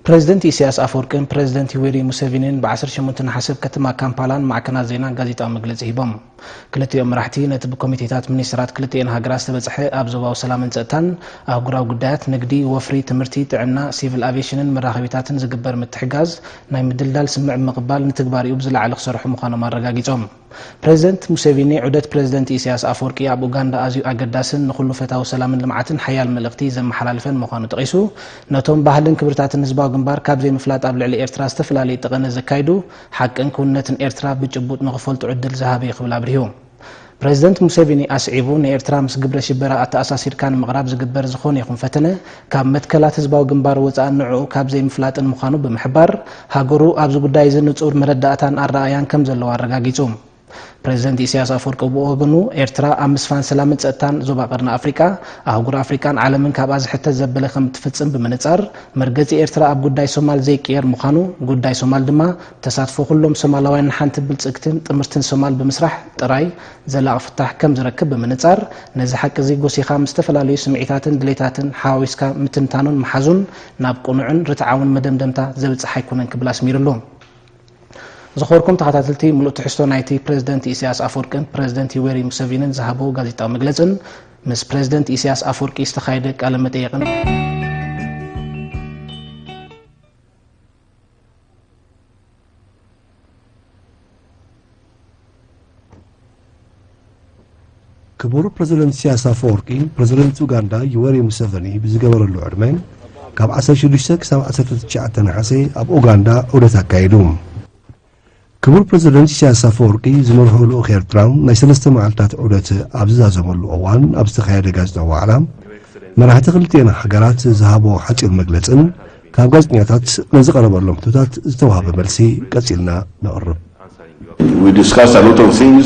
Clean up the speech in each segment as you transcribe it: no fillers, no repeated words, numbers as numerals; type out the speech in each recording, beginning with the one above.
President Isaias Afwerki President Yoweri Museveni ب18 حسب كتما كامبالا معكنا زينا غازيطا مغلጽ هبم كلتيوم مراحتي نت بكوميتيتات منيسترات كلتين هاغرا استبصح ابزوباو سلامن صتان اغراو غدات نغدي وفري تمرتي تعنا سيفل افيشنن مراخبيتاتن زغبر متحغاز ناي مدلدال سمع مقبال نتغباريو بزلعل خسرحو مخانو مارغاغيصوم President Museveni عدت President Isaias Afwerki اب Uganda ازيو اغداسن نخلو فتاو سلامن لمعاتن حيال ملختي زمحلالفن مخانو تقيسو نتوم باهلن كبرتاتن زباو ግንባር ካብ ዘይምፍላጥ ኣብ ልዕሊ ኤርትራ ዝተፈላልይ ጥቕነ ዘካይዱ ሓቅን ኩነትን ኤርትራ ብጭቡጥ ንኽፈልጡ ዕድል ዝሃበ ይኽብል ኣብርሂቡ ፕሬዝደንት ሙሴቪኒ ኣስዒቡ ንኤርትራ ምስ ግብረ ሽበራ ኣተኣሳሲርካን ምቕራብ ዝግበር ዝኾነ ይኹን ፈተነ ካብ መትከላት ህዝባዊ ግንባር ወፃእ ንዕኡ ካብ ዘይምፍላጥን ምዃኑ ብምሕባር ሃገሩ ኣብዚ ጉዳይ ዝንጹር መረዳእታን ኣረኣያን ከም ዘለዎ ኣረጋጊጹ President Isaias Afwerki በወገኑ ኤርትራ አምስፋን ሰላምን ጸጥታን ዞባ ቀርና አፍሪካ አህጉር አፍሪካን ዓለምን ካብ አዝሕተ ዘበለ ከም ትፍጽም በመነጻር መርገጺ ኤርትራ ኣብ ጉዳይ ሶማል ዘይቀየር ምዃኑ ጉዳይ ሶማል ድማ ተሳትፎ ሁሉም ሶማላውያን ሓንቲ ብልጽግትን ጥምርትን ሶማል በመስራሕ ጥራይ ዘላቕ ፍታሕ ከም ዝረክብ በመነጻር ነዚ ሓቂ ዚጎሲኻ ምስተፈላለዩ ስምዒታትን ድሌታትን ሓዊስካ ምትንታኑን መሓዙን ናብ ቁኑዕን ርትዓውን መደምደምታ ዘብጽሕ ኣይኮነን ክብል ኣስሚሩሉ زخوركم تخاتلتي ملؤ تحسو نايتي President Isaias Afwerki President Yoweri Museveni زهبو غازيطا مغلጽن مس President Isaias Afwerki استخايد ቃለ መጠይቅን ክቡር President Isaias Afwerki President Uganda Yoweri Museveni ብዝገበረሉ ዕድመን ካብ 16 ክሳብ 19 ነሐሴ ኣብ ኡጋንዳ ዑደት ኣካይዱ ክቡር ፕሬዝደንት ኢሳያስ አፈወርቂ ዝመርሑ ልኡኽ ኤርትራ ናይ 3 መዓልታት ዑደት ኣብ ዝዛዘመሉ እዋን ኣብ ዝተኻየደ ጋዜጣዊ ዋዕላ መራሕቲ ክልቲአን ሃገራት ዝሃቦ ሓፂር መግለጽን ካብ ጋዜጠኛታት ንዝቐረበሎም ሕቶታት ዝተዋሃበ መልሲ ቀፂልና ነቕርብ We discussed a lot of things,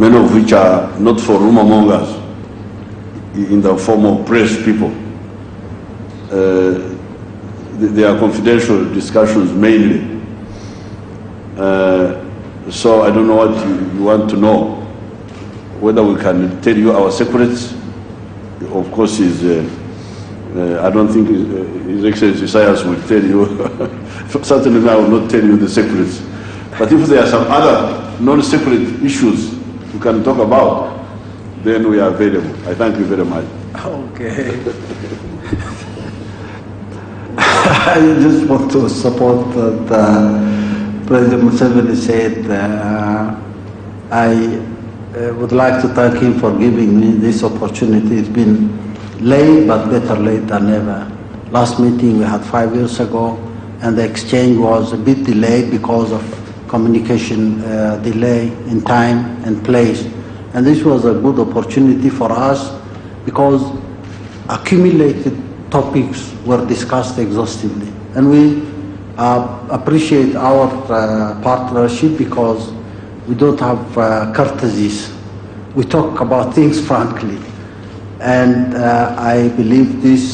many of which are not for rumor mongers in the form of press people. They are confidential discussions mainly. So I don't know what you want to know. Whether we can tell you our secrets, of course, I don't think His Excellency Isaias will tell you. Certainly I will not tell you the secrets. But if there are some other non-secret issues we can talk about, then we are available. I thank you very much. Okay. I just want to support what President Museveni said. I would like to thank him for giving me this opportunity. It's been late, but better late than never. Last meeting we had 5 years ago, and the exchange was a bit delayed because of communication delay in time and place. And this was a good opportunity for us because accumulated topics were discussed exhaustively, and we appreciate our partnership because we don't have courtesies. We talk about things frankly, and I believe this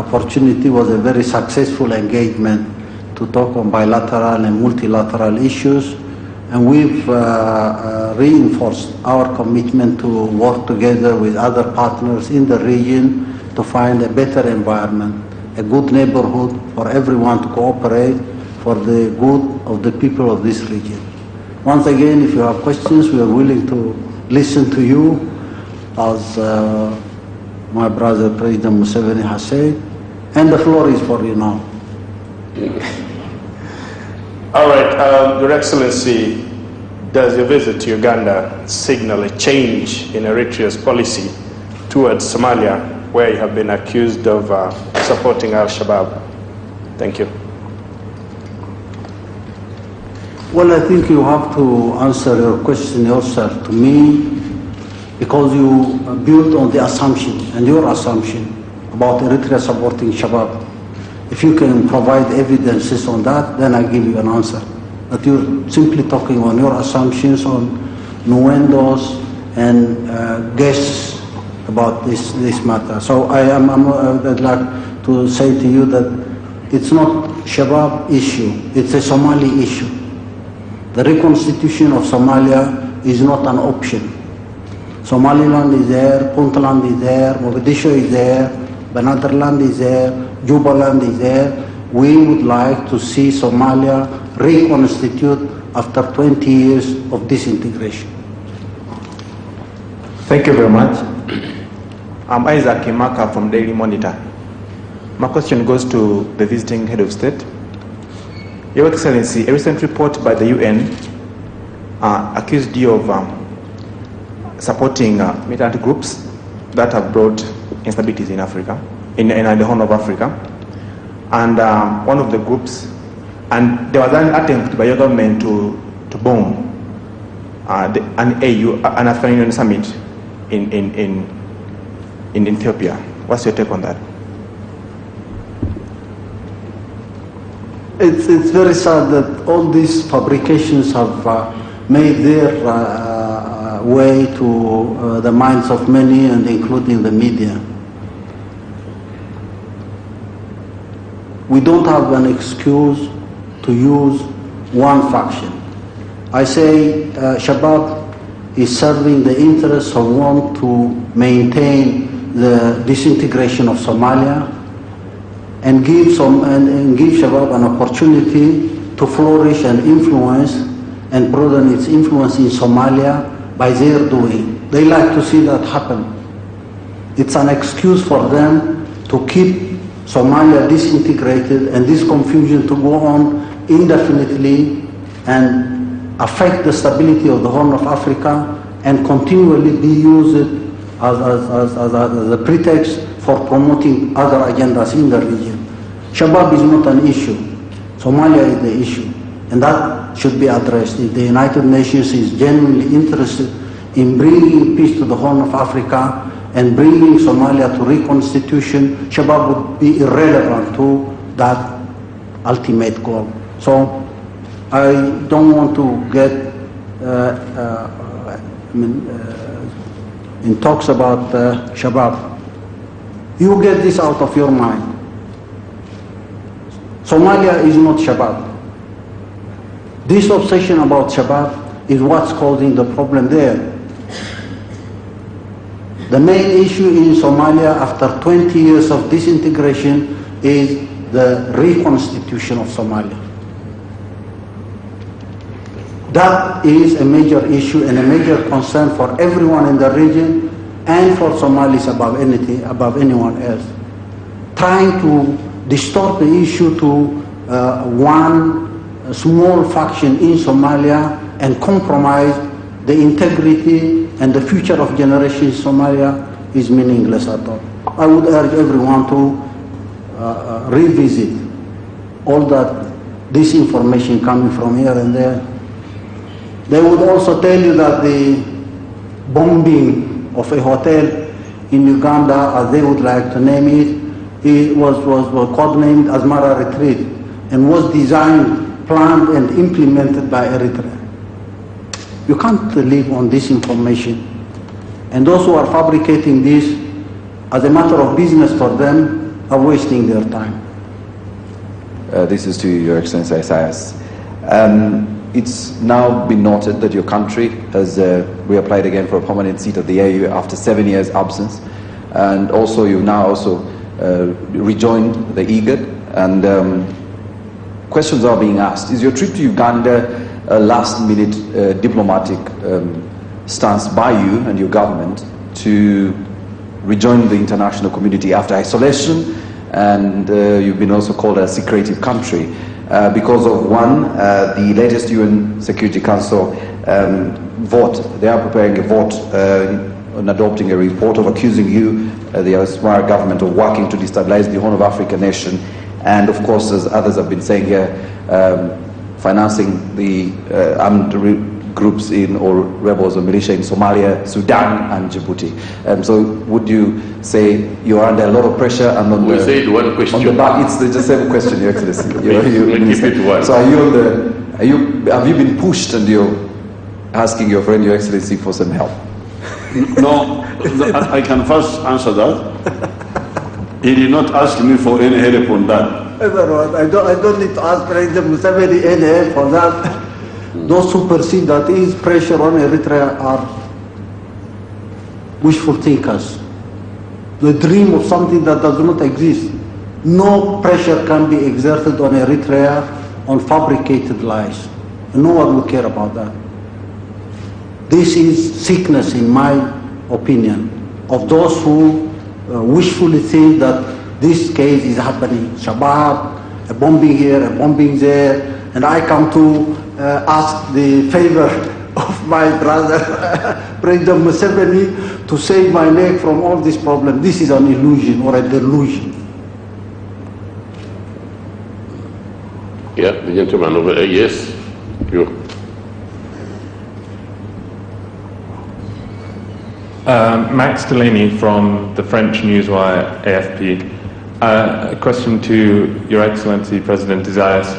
opportunity was a very successful engagement to talk on bilateral and multilateral issues, and we've reinforced our commitment to work together with other partners in the region to find a better environment, a good neighborhood for everyone to cooperate for the good of the people of this region. Once again, if you have questions, we are willing to listen to you, as my brother President Museveni has said, and the floor is for you now. All right, Your Excellency, does your visit to Uganda signal a change in Eritrea's policy towards Somalia, where you have been accused of supporting Al-Shabaab? Thank you. Well, I think you have to answer your question yourself to me, because you built on the assumption and your assumption about Eritrea supporting Shabaab. If you can provide evidences on that, then I give you an answer. But you're simply talking on your assumptions, on innuendos and guesses about this matter. So I'd like to say to you that it's not Shabaab issue, it's a Somali issue. The reconstitution of Somalia is not an option. Somaliland is there, Puntland is there, Mogadishu is there, Netherlands is there, Jubaland is there. We would like to see Somalia reconstitute after 20 years of disintegration. Thank you very much. I'm Isaac Kimaka from Daily Monitor. My question goes to the visiting head of state. Your Excellency, a recent report by the UN accused you of supporting militant groups that have brought instabilities in Africa, in the Horn of Africa. And one of the groups, and there was an attempt by your government to bomb an African Union summit in Ethiopia. What's your take on that? It's very sad that all these fabrications have made their way to the minds of many, and including the media. We don't have an excuse to use one faction. I say Shabab is serving the interests of one to maintain the disintegration of Somalia and give Shabab an opportunity to flourish and influence and broaden its influence in Somalia by their doing. They like to see that happen. It's an excuse for them to keep Somalia disintegrated and this confusion to go on indefinitely and affect the stability of the Horn of Africa and continually be used as a pretext for promoting other agendas in the region. Shabab is not an issue. Somalia is the issue. And that should be addressed. If the United Nations is genuinely interested in bringing peace to the Horn of Africa and bringing Somalia to reconstitution, Shabab would be irrelevant to that ultimate goal. So I don't want to get in talks about Shabab. You get this out of your mind. Somalia is not Shabab. This obsession about Shabab is what's causing the problem there. The main issue in Somalia after 20 years of disintegration is the reconstitution of Somalia. That is a major issue and a major concern for everyone in the region and for Somalis above anyone else. Trying to distort the issue to one small faction in Somalia and compromise the integrity and the future of generations in Somalia is meaningless at all. I would urge everyone to revisit all that disinformation coming from here and there. They would also tell you that the bombing of a hotel in Uganda, as they would like to name it was codenamed as Mara Retreat and was designed, planned and implemented by Eritrea. You can't live on this information. And those who are fabricating this as a matter of business for them are wasting their time. This is to Your Excellency Isaias. It's now been noted that your country has reapplied again for a permanent seat at the AU after 7 years absence. And also you've now also rejoined the IGAD, and questions are being asked. Is your trip to Uganda a last-minute diplomatic stance by you and your government to rejoin the international community after isolation, and you've been also called a secretive country because of the latest UN Security Council vote? They are preparing a vote on adopting a report of accusing you, the Asmara government, of working to destabilize the Horn of Africa nation, and of course, as others have been saying here, financing the armed groups or rebels or militia in Somalia, Sudan and Djibouti. So would you say you are under a lot of pressure? And on we said one question. On the back, it's the same question, Your Excellency. Keep it one. So have you been pushed and you're asking your friend, Your Excellency, for some help? No, I can first answer that. He did not ask me for any help on that. I don't need to ask President Museveni any help for that. Those who perceive that there is pressure on Eritrea are wishful thinkers. the dream of something that does not exist. No pressure can be exerted on Eritrea on fabricated lies. No one will care about that. This is sickness, in my opinion, of those who wishfully think that this case is happening. Shabab, a bombing here, a bombing there, and I come to ask the favor of my brother, President Museveni, to save my neck from all this problem. This is an illusion or a delusion. Yeah, the gentleman over there, yes. You. Max Delaney from the French newswire AFP. A question to Your Excellency President Isaias.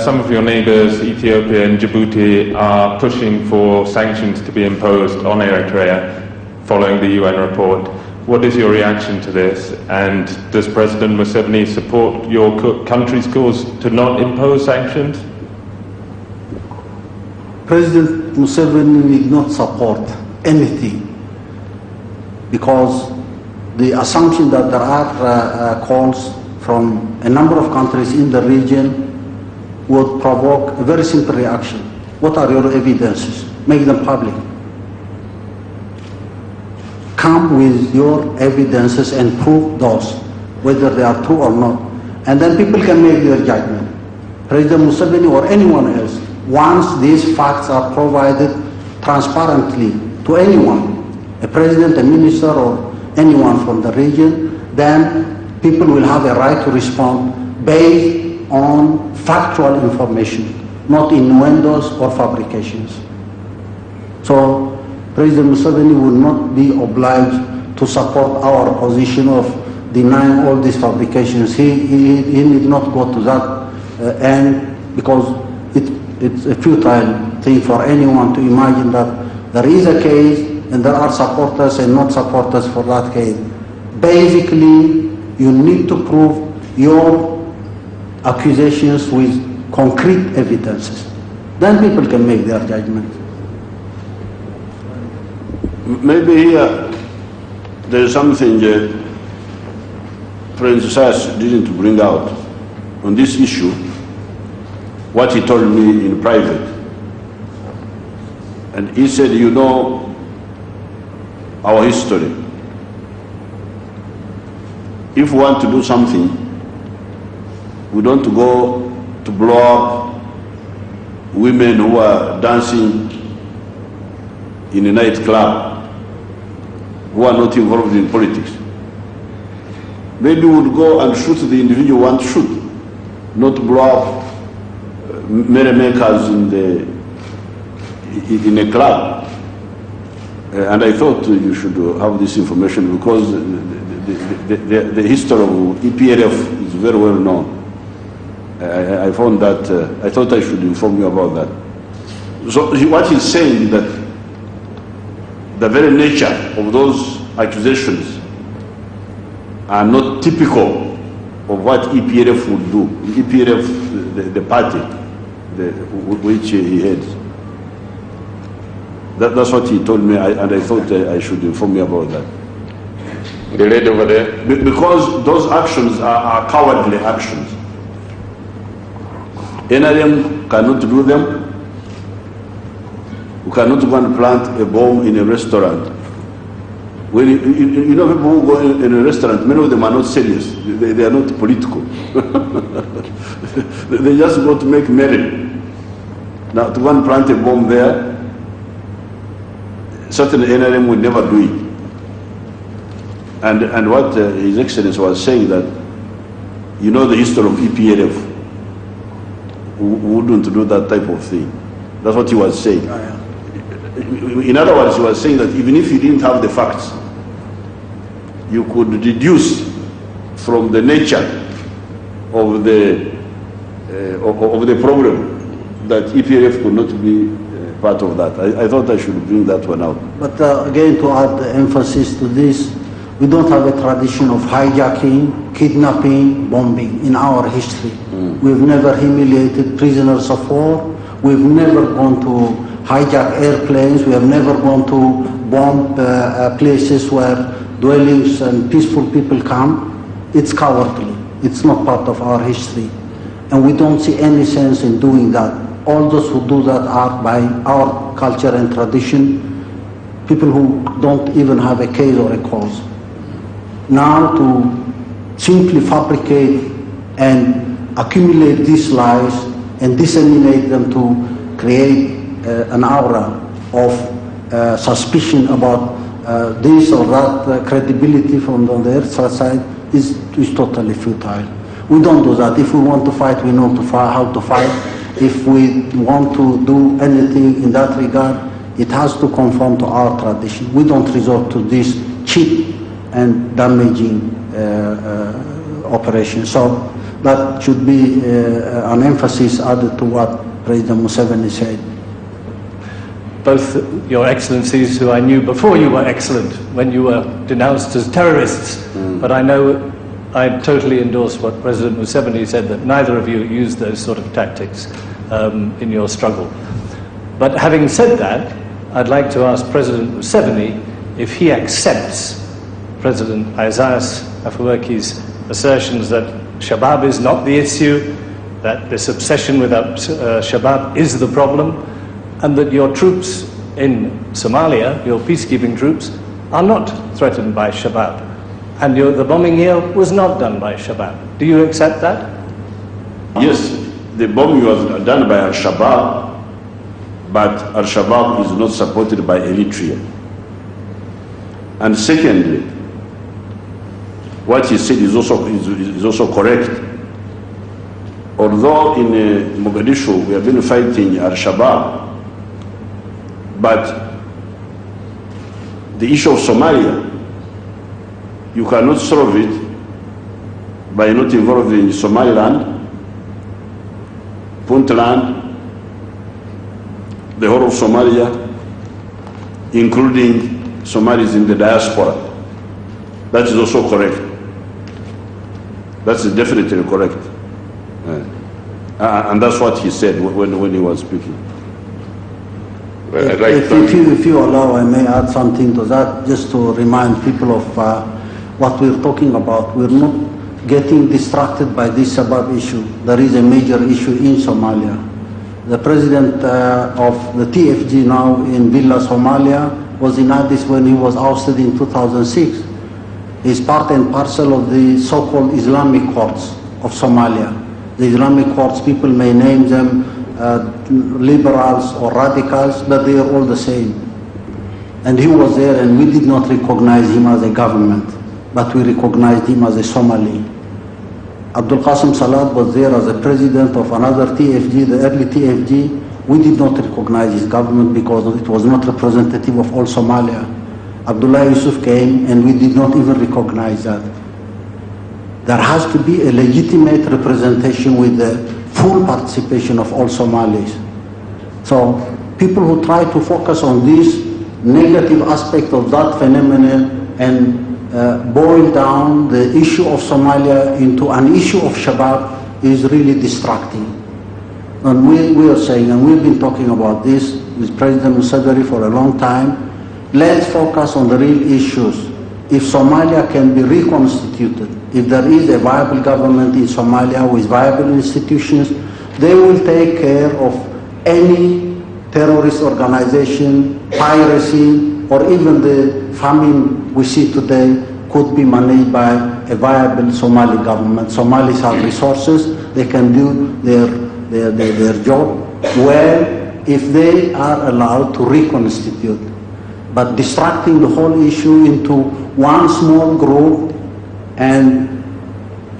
Some of your neighbors, Ethiopia and Djibouti, are pushing for sanctions to be imposed on Eritrea following the UN report. What is your reaction to this? And does President Museveni support your country's cause to not impose sanctions? President Museveni will not support anything because the assumption that there are calls from a number of countries in the region would provoke a very simple reaction. What are your evidences? Make them public. Come with your evidences and prove those, whether they are true or not. And then people can make their judgment. President Museveni or anyone else, once these facts are provided transparently to anyone, a president, a minister, or anyone from the region, then people will have a right to respond based on factual information, not innuendos or fabrications. So President Museveni will not be obliged to support our position of denying all these fabrications. He need not go to that end because it's a futile thing for anyone to imagine that there is a case and there are supporters and not supporters for that case. Basically, you need to prove your accusations with concrete evidences. Then people can make their judgment. Maybe here there is something President Isaias didn't bring out on this issue, what he told me in private. And he said, you know our history. If we want to do something, we don't go to blow up women who are dancing in a nightclub, who are not involved in politics. Maybe we would go and shoot the individual who want to shoot, not blow up merrymakers in a club. And I thought you should have this information because the history of EPLF is very well known. I found that, I thought I should inform you about that. So what he's saying is that the very nature of those accusations are not typical of what EPLF would do. EPLF, the party which he heads. That's what he told me, and I thought I should inform you about that. The lady over there. Because those actions are cowardly actions. NRM cannot do them. We cannot go and plant a bomb in a restaurant. When you know people who go in a restaurant, many of them are not serious. They are not political. They just go to make merry. Now to go and plant a bomb there, certain NRM will never do it. And what His Excellency was saying that, you know the history of EPLF, who wouldn't do that type of thing. That's what he was saying. In other words, he was saying that even if you didn't have the facts, you could deduce from the nature of the problem that EPLF could not be part of that. I thought I should bring that one out. But again, to add emphasis to this, we don't have a tradition of hijacking, kidnapping, bombing in our history. We've never humiliated prisoners of war. We've never gone to hijack airplanes. We have never gone to bomb places where dwellings and peaceful people come, it's cowardly. It's not part of our history. And we don't see any sense in doing that. All those who do that are, by our culture and tradition, people who don't even have a case or a cause. Now to simply fabricate and accumulate these lies and disseminate them to create an aura of suspicion about this or that credibility from on the Eritrea side is totally futile. We don't do that. If we want to fight, we know how to fight. If we want to do anything in that regard, it has to conform to our tradition. We don't resort to this cheap and damaging operation. So that should be an emphasis added to what President Museveni said. Both your excellencies, who I knew before you were excellent, when you were denounced as terrorists, but I know I totally endorse what President Museveni said, that neither of you used those sort of tactics in your struggle. But having said that, I'd like to ask President Museveni if he accepts President Isaias Afwerki's assertions that Shabab is not the issue, that this obsession with Shabab is the problem, and that your troops in Somalia, your peacekeeping troops, are not threatened by Shabab. And the bombing here was not done by Shabab. Do you accept that? Yes, the bombing was done by Al-Shabaab, but Al-Shabaab is not supported by Eritrea. And secondly, what he said is also correct. Although in Mogadishu we have been fighting Al-Shabaab, but the issue of Somalia, you cannot solve it by not involving Somaliland, Puntland, the whole of Somalia, including Somalis in the diaspora. That is also correct. That's definitely correct. And that's what he said when he was speaking. If you allow, I may add something to that, just to remind people of what we're talking about. We're not getting distracted by this Shabab issue. There is a major issue in Somalia. The president of the TFG now in Villa, Somalia, was in Addis when he was ousted in 2006. He's part and parcel of the so-called Islamic courts of Somalia. The Islamic courts, people may name them liberals or radicals, but they are all the same. And he was there, and we did not recognize him as a government, but we recognized him as a Somali. Abdul Qasim Salat was there as a president of another TFG, the early TFG. We did not recognize his government because it was not representative of all Somalia. Abdullah Yusuf came, and we did not even recognize that. There has to be a legitimate representation with the full participation of all Somalis. So people who try to focus on this negative aspect of that phenomenon and boil down the issue of Somalia into an issue of Shabab is really distracting. And we are saying, and we've been talking about this with President Museveni for a long time, let's focus on the real issues. If Somalia can be reconstituted, if there is a viable government in Somalia with viable institutions, they will take care of any terrorist organization, piracy, or even the famine we see today could be managed by a viable Somali government. Somalis have resources, they can do their job well if they are allowed to reconstitute. But distracting the whole issue into one small group and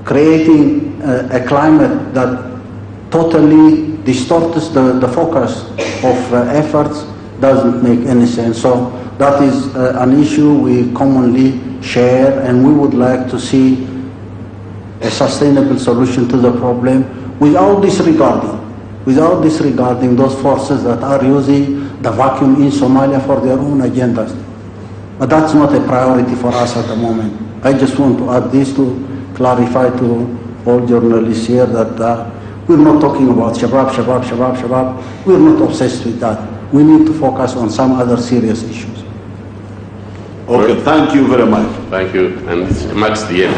creating a climate that totally distorts the focus of efforts doesn't make any sense. So that is an issue we commonly share, and we would like to see a sustainable solution to the problem without disregarding those forces that are using the vacuum in Somalia for their own agendas. But that's not a priority for us at the moment. I just want to add this to clarify to all journalists here that we're not talking about Shabab. We're not obsessed with that. We need to focus on some other serious issues. Okay, thank you very much. Thank you, and this marks the end.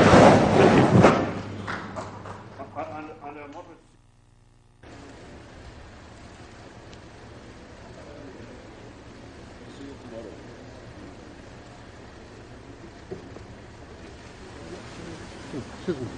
Thank you.